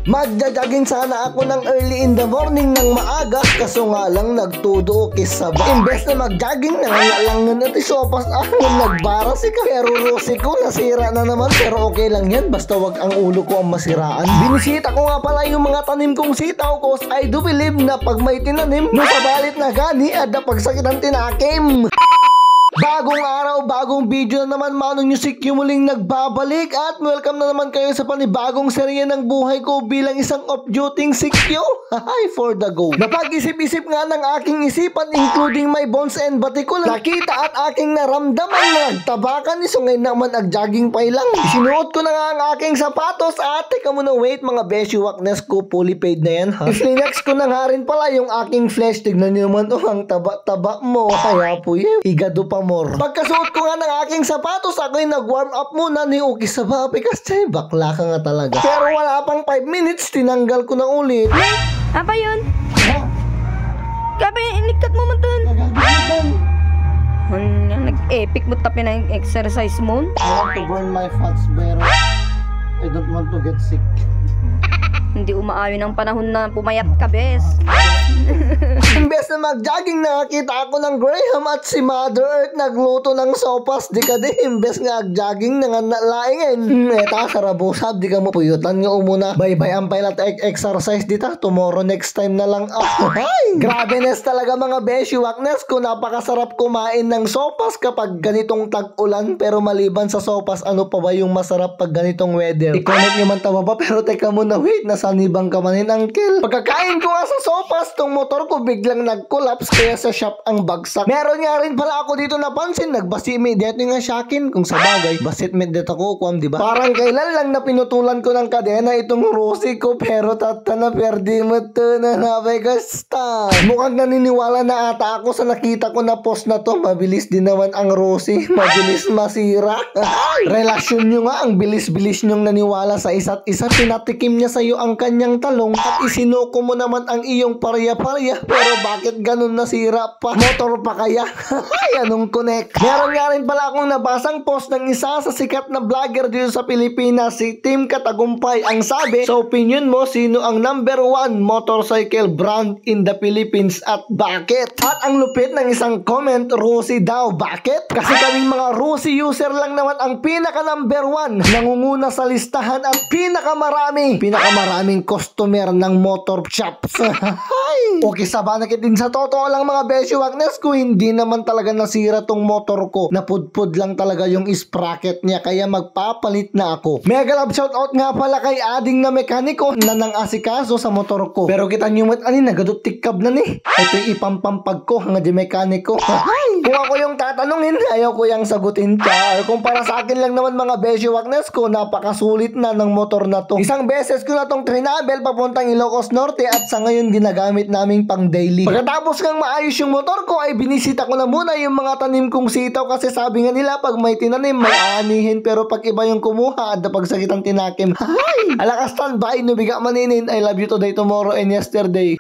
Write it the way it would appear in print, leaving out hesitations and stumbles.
Magja-jogging sana ako ng early in the morning ng maaga, kaso nga lang nagtudo kisaba. Imbes na mag-jogging, nangangalangan at isopas nagbara si ka. Pero Rosie ko nasira na naman, pero okay lang yan, basta wag ang ulo ko ang masiraan. Binisita ko nga pala yung mga tanim kong sitaw, cause I do believe na pag may tinanim, nasabalit na gani at napagsakit ang tinakim. Bagong araw, bagong video na naman, Manong Music yung muling nagbabalik at welcome na naman kayo sa panibagong serye ng buhay ko bilang isang off-duty sikyo. Hi for the go. Napag-isip-isip nga ng aking isipan, including my bones and batikul, nakita at aking naramdaman na nagtabakan ni Sungay naman ag-jogging pa lang. Sinuot ko na nga ang aking sapatos at teka muna, wait mga beshi, wakness ko, fully paid na yan ha. Iflinex ko na nga rin pala yung aking flesh, tignan nyo naman ang taba-taba mo, kaya po yun, higado pa more. Pagkasuot ko nga ng aking sapatos, ako'y nag-warm up muna ni Uki sa bapi kasi bakla ka nga talaga. Pero wala pang 5 minutes, tinanggal ko na ulit. Apa yun? Gabi, inikat mo man dun. Nag-epic mo tapi na yung exercise mo. I want to burn my fats, pero I don't want to get sick. Hindi umaayon ang panahon na pumayat ka, bes. Imbes na mag-jogging, nakakita ako ng Graham at si Mother Earth nagluto ng sopas. Di ka di, imbes ngaag-jogging na nga nalaingin. Eta, sarabusab, di ka mo puyutan nga umuna. Bye-bye ang pilot exercise dita. Tomorrow next time na lang. Ay! Grabeness talaga mga beshi, wakness ko. Napakasarap kumain ng sopas kapag ganitong tag-ulan. Pero maliban sa sopas, ano pa ba yung masarap pag ganitong weather? I-comment nyo man tama ba? Pero teka muna, wait, nasanibang ka manin, uncle. Pagkakain ko nga sa sopas, tong motor ko biglang nag-collapse kaya sa shop ang bagsak. Meron nga rin pala ako dito napansin, nagbasi dito nga syakin. Kung sa bagay, basit dito ako, kuwam, diba? Parang kailan lang na pinutulan ko ng kadena itong Rosie ko, pero tata na perdi mo to na nabay kasta. Mukhang naniniwala na ata ako sa nakita ko na post na to. Mabilis din naman ang Rosie, mabilis masira. Relasyon nyo nga, ang bilis-bilis nyong naniwala sa isa't isa. Pinatikim niya sa'yo ang kanyang talong at isinuko mo naman ang iyong parya-parya. Pero bakit ganun nasira pa? Motor pa kaya? Ay, anong connect? Meron nga rin pala akong nabasang post ng isa sa sikat na vlogger dito sa Pilipinas, si Tim Katagumpay. Ang sabi, sa opinion mo, sino ang #1 motorcycle brand in the Philippines at bakit? At ang lupit ng isang comment, Rosie daw. Bakit? Kasi kaming mga Rosie user lang naman ang pinaka #1, nangunguna sa listahan at pinakamaraming customer ng motor shops. Okay, sabanakit din sa totoo lang mga beshi, wakness ko, hindi naman talaga nasira tong motor ko. Napudpud lang talaga yung sprocket niya, kaya magpapalit na ako. Mega love shoutout nga pala kay ading na mekaniko na nang asikaso sa motor ko. Pero kita nyo mat ani, nagadot tikkab na ni. Ito ipampampag ko nga di mekaniko. Kung ako yung tatanungin, ayaw ko yung sagutin ka. Kung para sa akin lang naman mga beshi, wakness ko, napakasulit na ng motor na to. Isang beses ko na tong trinabel papuntang Ilocos Norte at sa ngayon ginagamit naming pang daily. Pagkatapos kang maayos yung motor ko ay binisita ko na muna yung mga tanim kong sitaw kasi sabi nga nila pag may tinanim may aanihin, pero pag iba yung kumuha at napagsakit ang tinakim. Alakas standby, nubiga maninin. I love you today, tomorrow and yesterday.